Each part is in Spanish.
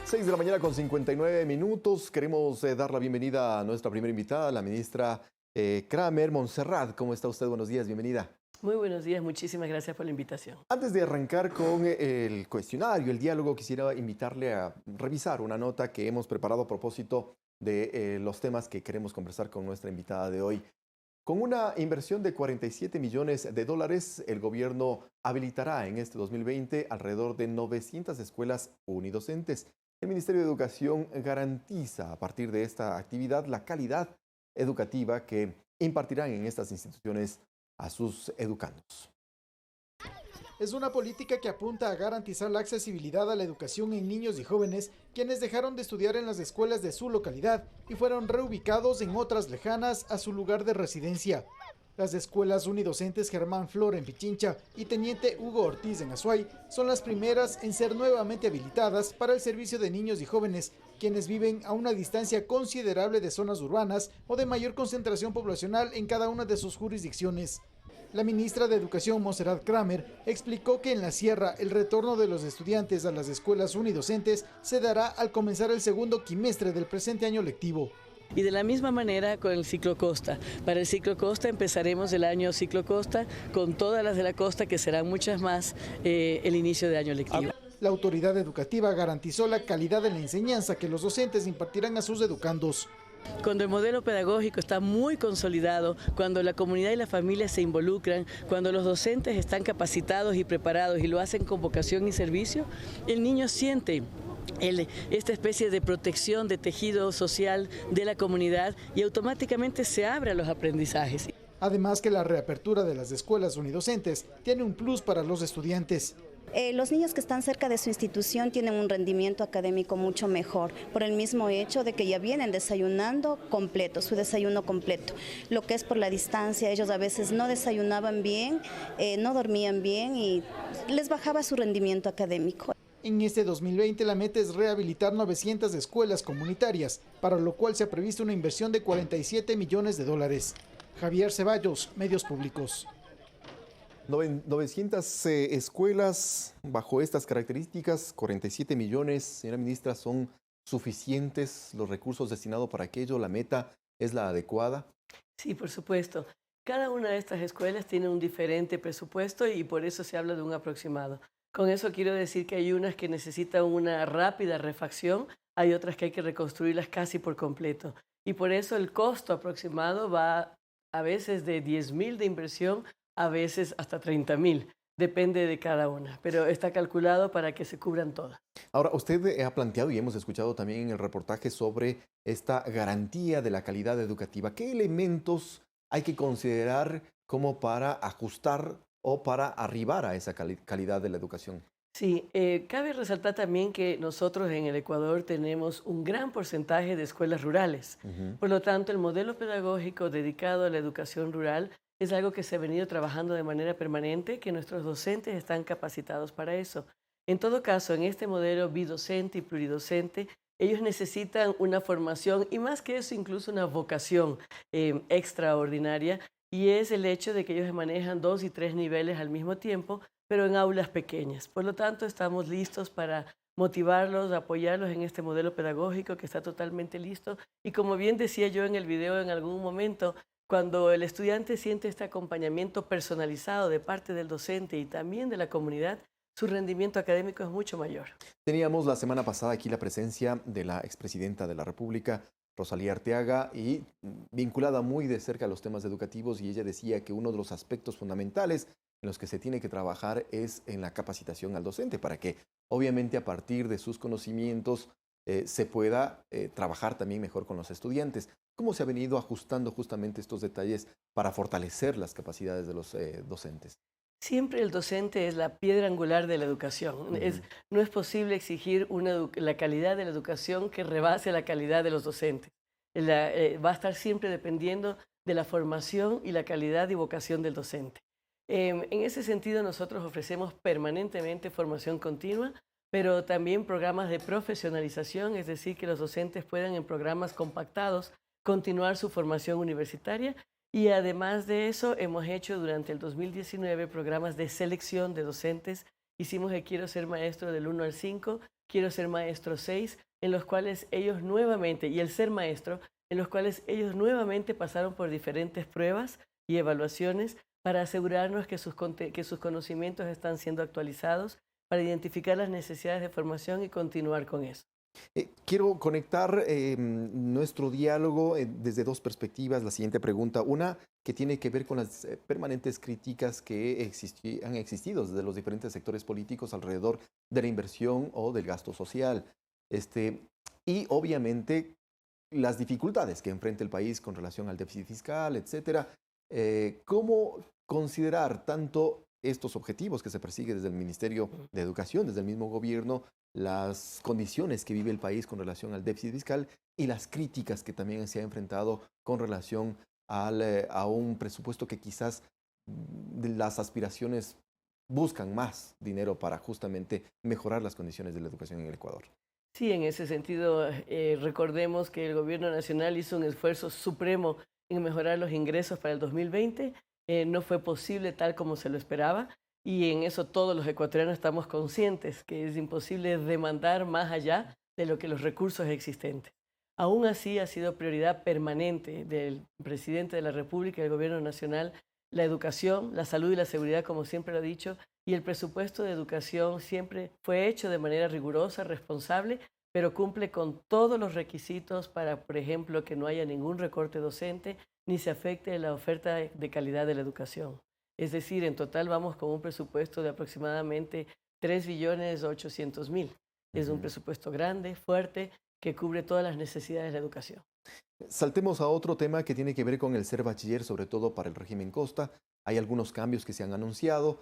Seis de la mañana con 59 minutos. Queremos dar la bienvenida a nuestra primera invitada, la ministra Kramer. Montserrat, ¿cómo está usted? Buenos días, bienvenida. Muy buenos días, muchísimas gracias por la invitación. Antes de arrancar con el cuestionario, el diálogo, quisiera invitarle a revisar una nota que hemos preparado a propósito de los temas que queremos conversar con nuestra invitada de hoy. Con una inversión de 47 millones de dólares, el gobierno habilitará en este 2020 alrededor de 900 escuelas unidocentes. El Ministerio de Educación garantiza a partir de esta actividad la calidad educativa que impartirán en estas instituciones a sus educandos. Es una política que apunta a garantizar la accesibilidad a la educación en niños y jóvenes quienes dejaron de estudiar en las escuelas de su localidad y fueron reubicados en otras lejanas a su lugar de residencia. Las escuelas unidocentes Germán Flor en Pichincha y Teniente Hugo Ortiz en Azuay son las primeras en ser nuevamente habilitadas para el servicio de niños y jóvenes quienes viven a una distancia considerable de zonas urbanas o de mayor concentración poblacional en cada una de sus jurisdicciones. La ministra de Educación, Montserrat Kramer, explicó que en la Sierra el retorno de los estudiantes a las escuelas unidocentes se dará al comenzar el segundo quimestre del presente año lectivo. Y de la misma manera con el ciclo Costa. Para el ciclo Costa empezaremos el año ciclo Costa con todas las de la costa, que serán muchas más, el inicio de año lectivo. La autoridad educativa garantizó la calidad de la enseñanza que los docentes impartirán a sus educandos. Cuando el modelo pedagógico está muy consolidado, cuando la comunidad y la familia se involucran, cuando los docentes están capacitados y preparados y lo hacen con vocación y servicio, el niño siente esta especie de protección de tejido social de la comunidad y automáticamente se abre a los aprendizajes. Además que la reapertura de las escuelas unidocentes tiene un plus para los estudiantes. Los niños que están cerca de su institución tienen un rendimiento académico mucho mejor, por el mismo hecho de que ya vienen desayunando completo, su desayuno completo. Lo que es por la distancia, ellos a veces no desayunaban bien, no dormían bien y les bajaba su rendimiento académico. En este 2020 la meta es rehabilitar 900 escuelas comunitarias, para lo cual se ha previsto una inversión de 47 millones de dólares. Javier Ceballos, Medios Públicos. 900 escuelas bajo estas características, 47 millones, señora ministra, ¿son suficientes los recursos destinados para aquello? ¿La meta es la adecuada? Sí, por supuesto. Cada una de estas escuelas tiene un diferente presupuesto y por eso se habla de un aproximado. Con eso quiero decir que hay unas que necesitan una rápida refacción, hay otras que hay que reconstruirlas casi por completo. Y por eso el costo aproximado va a veces de 10.000 de inversión, a veces hasta 30.000, depende de cada una, pero está calculado para que se cubran todas. Ahora, usted ha planteado y hemos escuchado también en el reportaje sobre esta garantía de la calidad educativa. ¿Qué elementos hay que considerar como para ajustar o para arribar a esa calidad de la educación? Sí, cabe resaltar también que nosotros en el Ecuador tenemos un gran porcentaje de escuelas rurales. Por lo tanto, el modelo pedagógico dedicado a la educación rural es algo que se ha venido trabajando de manera permanente, que nuestros docentes están capacitados para eso. En todo caso, en este modelo bidocente y pluridocente, ellos necesitan una formación y más que eso, incluso una vocación extraordinaria, y es el hecho de que ellos manejan 2 y 3 niveles al mismo tiempo, pero en aulas pequeñas. Por lo tanto, estamos listos para motivarlos, apoyarlos en este modelo pedagógico que está totalmente listo. Y como bien decía yo en el video en algún momento, cuando el estudiante siente este acompañamiento personalizado de parte del docente y también de la comunidad, su rendimiento académico es mucho mayor. Teníamos la semana pasada aquí la presencia de la expresidenta de la República, Rosalía Arteaga, y vinculada muy de cerca a los temas educativos, y ella decía que uno de los aspectos fundamentales en los que se tiene que trabajar es en la capacitación al docente, para que obviamente a partir de sus conocimientos se pueda trabajar también mejor con los estudiantes. ¿Cómo se ha venido ajustando justamente estos detalles para fortalecer las capacidades de los docentes? Siempre el docente es la piedra angular de la educación. No es posible exigir la calidad de la educación que rebase la calidad de los docentes. Va a estar siempre dependiendo de la formación y la calidad y vocación del docente. En ese sentido, nosotros ofrecemos permanentemente formación continua, pero también programas de profesionalización, es decir, que los docentes puedan en programas compactados continuar su formación universitaria Y además de eso, hemos hecho durante el 2019 programas de selección de docentes. Hicimos el Quiero ser maestro del 1 al 5, Quiero ser maestro 6, en los cuales ellos nuevamente, y el ser maestro, en los cuales ellos nuevamente pasaron por diferentes pruebas y evaluaciones para asegurarnos que sus conocimientos están siendo actualizados, para identificar las necesidades de formación y continuar con eso. Quiero conectar nuestro diálogo desde dos perspectivas. La siguiente pregunta, una que tiene que ver con las permanentes críticas que han existido desde los diferentes sectores políticos alrededor de la inversión o del gasto social. Y obviamente las dificultades que enfrenta el país con relación al déficit fiscal, etcétera. ¿Cómo considerar tanto estos objetivos que se persigue desde el Ministerio de Educación, desde el mismo gobierno, las condiciones que vive el país con relación al déficit fiscal y las críticas que también se ha enfrentado con relación a un presupuesto que quizás las aspiraciones buscan más dinero para justamente mejorar las condiciones de la educación en el Ecuador? Sí, en ese sentido, recordemos que el gobierno nacional hizo un esfuerzo supremo en mejorar los ingresos para el 2020. No fue posible tal como se lo esperaba y en eso todos los ecuatorianos estamos conscientes que es imposible demandar más allá de lo que los recursos existentes. Aún así, ha sido prioridad permanente del presidente de la República y del gobierno nacional la educación, la salud y la seguridad, como siempre lo he dicho, y el presupuesto de educación siempre fue hecho de manera rigurosa, responsable, pero cumple con todos los requisitos para, por ejemplo, que no haya ningún recorte docente ni se afecte la oferta de calidad de la educación. Es decir, en total vamos con un presupuesto de aproximadamente 3.800.000. Es un presupuesto grande, fuerte, que cubre todas las necesidades de la educación. Saltemos a otro tema que tiene que ver con el ser bachiller, sobre todo para el régimen Costa. Hay algunos cambios que se han anunciado,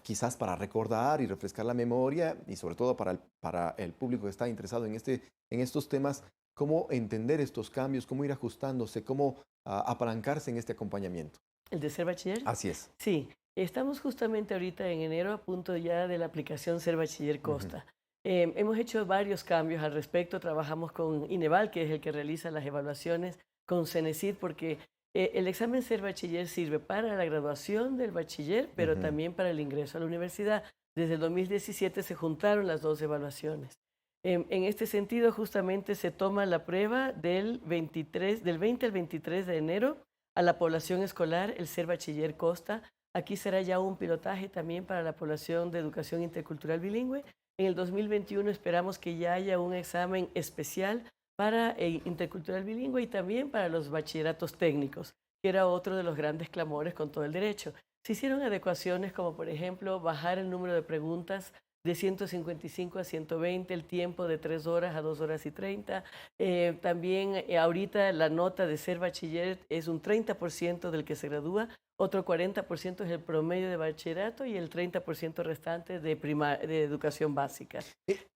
quizás para recordar y refrescar la memoria y sobre todo para el público que está interesado en estos temas, cómo entender estos cambios, cómo ir ajustándose, cómo apalancarse en este acompañamiento. ¿El de ser bachiller? Así es. Sí, estamos justamente ahorita en enero a punto ya de la aplicación Ser Bachiller Costa. Hemos hecho varios cambios al respecto, trabajamos con INEVAL, que es el que realiza las evaluaciones, con CENESID, porque el examen Ser Bachiller sirve para la graduación del bachiller, pero también para el ingreso a la universidad. Desde el 2017 se juntaron las dos evaluaciones. En este sentido, justamente se toma la prueba del 20 al 23 de enero a la población escolar, el Ser Bachiller Costa. Aquí será ya un pilotaje también para la población de educación intercultural bilingüe. En el 2021 esperamos que ya haya un examen especial para intercultural bilingüe y también para los bachilleratos técnicos, que era otro de los grandes clamores con todo el derecho. Se hicieron adecuaciones como, por ejemplo, bajar el número de preguntas de 155 a 120, el tiempo de 3 horas a 2 horas y 30. También ahorita la nota de ser bachiller es un 30% del que se gradúa, otro 40% es el promedio de bachillerato y el 30% restante de educación básica.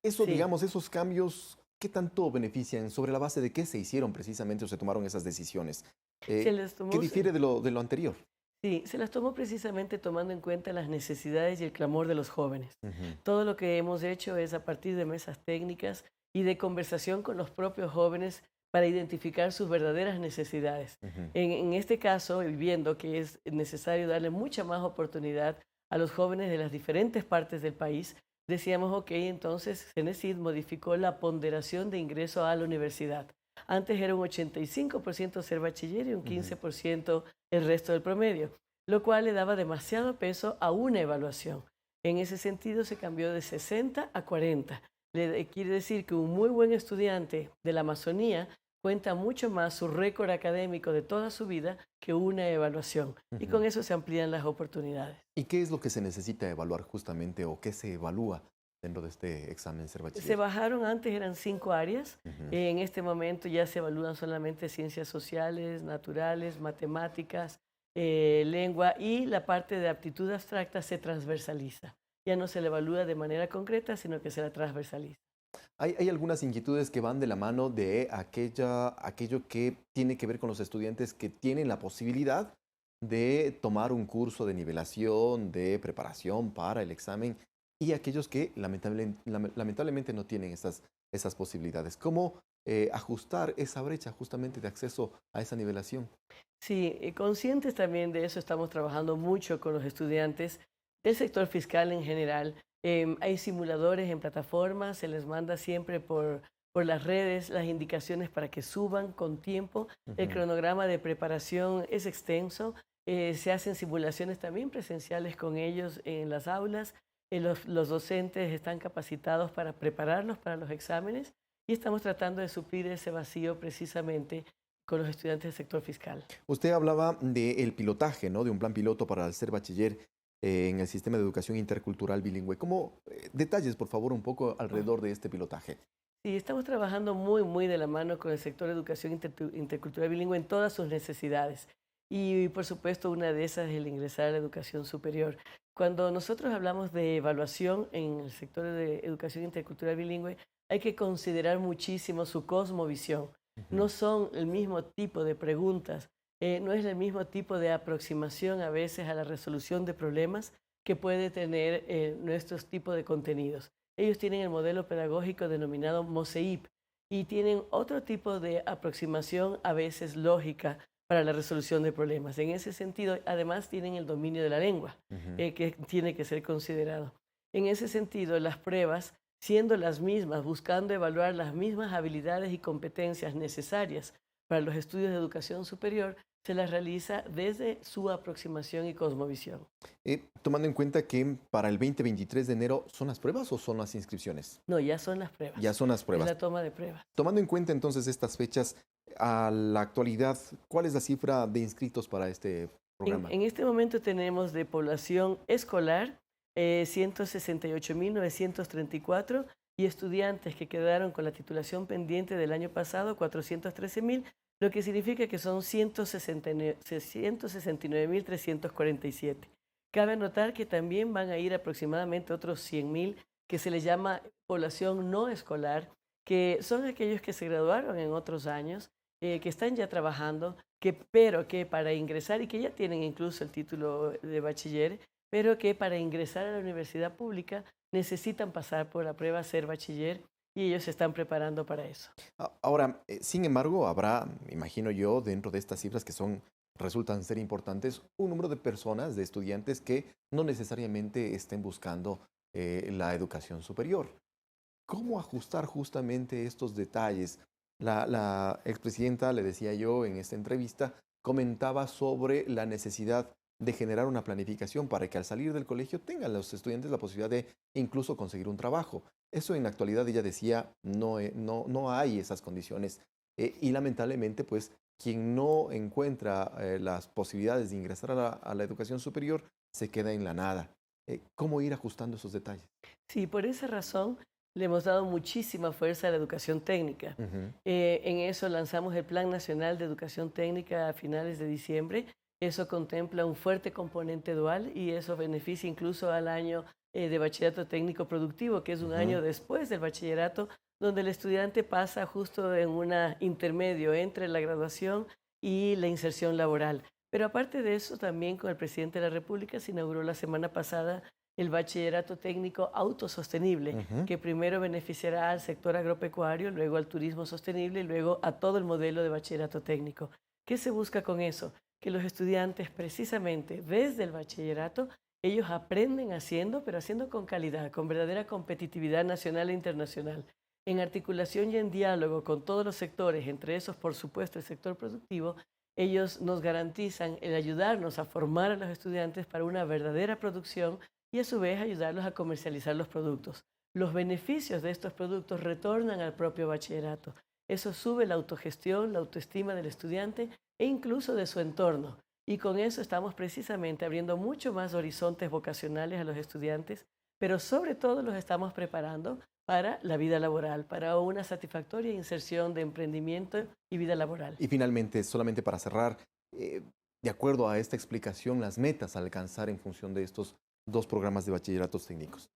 Eso, Sí. digamos, esos cambios, ¿qué tanto benefician? ¿Sobre la base de qué se hicieron precisamente o se tomaron esas decisiones? Se les tomó- ¿Qué difiere de lo anterior? Sí, se las tomó precisamente tomando en cuenta las necesidades y el clamor de los jóvenes. Todo lo que hemos hecho es a partir de mesas técnicas y de conversación con los propios jóvenes para identificar sus verdaderas necesidades. En este caso, viendo que es necesario darle mucha más oportunidad a los jóvenes de las diferentes partes del país, decíamos, ok, entonces CENESID modificó la ponderación de ingreso a la universidad. Antes era un 85% ser bachiller y un 15% el resto del promedio, lo cual le daba demasiado peso a una evaluación. En ese sentido se cambió de 60 a 40. Quiere decir que un muy buen estudiante de la Amazonía cuenta mucho más su récord académico de toda su vida que una evaluación. Y con eso se amplían las oportunidades. ¿Y qué es lo que se necesita evaluar justamente o qué se evalúa dentro de este examen ser bachiller? Se bajaron, antes eran 5 áreas, en este momento ya se evalúan solamente ciencias sociales, naturales, matemáticas, lengua, y la parte de aptitud abstracta se transversaliza. Ya no se le evalúa de manera concreta, sino que se la transversaliza. Hay algunas inquietudes que van de la mano de aquello que tiene que ver con los estudiantes que tienen la posibilidad de tomar un curso de nivelación, de preparación para el examen, y aquellos que lamentablemente no tienen esas posibilidades. ¿Cómo ajustar esa brecha justamente de acceso a esa nivelación. Sí, conscientes también de eso, estamos trabajando mucho con los estudiantes del sector fiscal en general. Hay simuladores en plataformas, se les manda siempre por las redes las indicaciones para que suban con tiempo. El cronograma de preparación es extenso. Se hacen simulaciones también presenciales con ellos en las aulas. Los docentes están capacitados para prepararlos para los exámenes y estamos tratando de suplir ese vacío precisamente con los estudiantes del sector fiscal. Usted hablaba del pilotaje, ¿no? De un plan piloto para ser bachiller en el sistema de educación intercultural bilingüe. ¿Cómo, detalles, por favor, un poco alrededor de este pilotaje? Sí, estamos trabajando muy de la mano con el sector de educación intercultural bilingüe en todas sus necesidades. Y por supuesto, una de esas es el ingresar a la educación superior. Cuando nosotros hablamos de evaluación en el sector de educación intercultural bilingüe, hay que considerar muchísimo su cosmovisión. No son el mismo tipo de preguntas, no es el mismo tipo de aproximación a veces a la resolución de problemas que puede tener nuestros tipos de contenidos. Ellos tienen el modelo pedagógico denominado MOSEIP y tienen otro tipo de aproximación a veces lógica para la resolución de problemas. En ese sentido, además tienen el dominio de la lengua, que tiene que ser considerado. En ese sentido, las pruebas, siendo las mismas, buscando evaluar las mismas habilidades y competencias necesarias para los estudios de educación superior, se las realiza desde su aproximación y cosmovisión. Tomando en cuenta que para el 20-23 de enero, ¿son las pruebas o son las inscripciones? No, ya son las pruebas. Ya son las pruebas. Es la toma de pruebas. Tomando en cuenta entonces estas fechas, a la actualidad, ¿cuál es la cifra de inscritos para este programa? En este momento tenemos de población escolar 168.934 y estudiantes que quedaron con la titulación pendiente del año pasado, 413.000, lo que significa que son 169.347. Cabe notar que también van a ir aproximadamente otros 100.000 que se les llama población no escolar, que son aquellos que se graduaron en otros años, que están ya trabajando, pero que para ingresar y que ya tienen incluso el título de bachiller, pero que para ingresar a la universidad pública necesitan pasar por la prueba ser bachiller y ellos se están preparando para eso. Ahora, sin embargo, habrá, imagino yo, dentro de estas cifras que resultan ser importantes, un número de personas, de estudiantes que no necesariamente estén buscando la educación superior. ¿Cómo ajustar justamente estos detalles? La expresidenta, le decía yo en esta entrevista, comentaba sobre la necesidad de generar una planificación para que al salir del colegio tengan los estudiantes la posibilidad de incluso conseguir un trabajo. Eso en la actualidad, ella decía, no hay esas condiciones. Y lamentablemente, pues, quien no encuentra las posibilidades de ingresar a la educación superior se queda en la nada. ¿Cómo ir ajustando esos detalles? Sí, por esa razón le hemos dado muchísima fuerza a la educación técnica. En eso lanzamos el Plan Nacional de Educación Técnica a finales de diciembre. Eso contempla un fuerte componente dual y eso beneficia incluso al año de bachillerato técnico productivo, que es un año después del bachillerato, donde el estudiante pasa justo en un intermedio entre la graduación y la inserción laboral. Pero aparte de eso, también con el presidente de la República se inauguró la semana pasada el bachillerato técnico autosostenible, que primero beneficiará al sector agropecuario, luego al turismo sostenible y luego a todo el modelo de bachillerato técnico. ¿Qué se busca con eso? Que los estudiantes precisamente desde el bachillerato, ellos aprenden haciendo, pero haciendo con calidad, con verdadera competitividad nacional e internacional, en articulación y en diálogo con todos los sectores, entre esos por supuesto el sector productivo. Ellos nos garantizan el ayudarnos a formar a los estudiantes para una verdadera producción y a su vez ayudarlos a comercializar los productos. Los beneficios de estos productos retornan al propio bachillerato. Eso sube la autogestión, la autoestima del estudiante e incluso de su entorno. Y con eso estamos precisamente abriendo mucho más horizontes vocacionales a los estudiantes, pero sobre todo los estamos preparando para la vida laboral, para una satisfactoria inserción de emprendimiento y vida laboral. Y finalmente, solamente para cerrar, de acuerdo a esta explicación, las metas a alcanzar en función de estos dos programas de bachilleratos técnicos.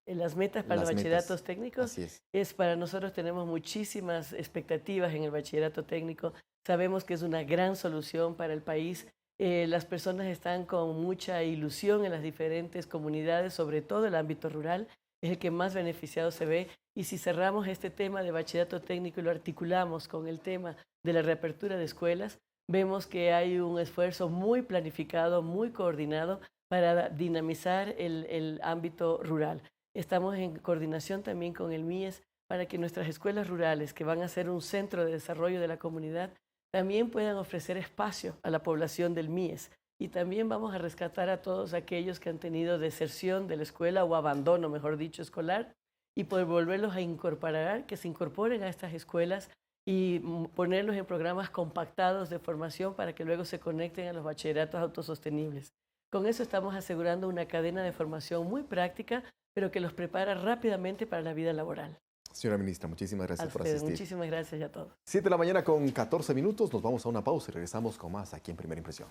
Las metas para los bachilleratos técnicos así es para nosotros, tenemos muchísimas expectativas en el bachillerato técnico. Sabemos que es una gran solución para el país. Las personas están con mucha ilusión en las diferentes comunidades, sobre todo el ámbito rural, es el que más beneficiado se ve. Y si cerramos este tema de bachillerato técnico y lo articulamos con el tema de la reapertura de escuelas, vemos que hay un esfuerzo muy planificado, muy coordinado para dinamizar el ámbito rural. Estamos en coordinación también con el MIES para que nuestras escuelas rurales, que van a ser un centro de desarrollo de la comunidad, también puedan ofrecer espacio a la población del MIES. Y también vamos a rescatar a todos aquellos que han tenido deserción de la escuela o abandono, mejor dicho, escolar, y poder volverlos a incorporar, que se incorporen a estas escuelas y ponerlos en programas compactados de formación para que luego se conecten a los bachilleratos autosostenibles. Con eso estamos asegurando una cadena de formación muy práctica, pero que los prepara rápidamente para la vida laboral. Señora ministra, muchísimas gracias por asistir. Muchísimas gracias a todos. 7 de la mañana con 14 minutos, nos vamos a una pausa y regresamos con más aquí en Primera Impresión.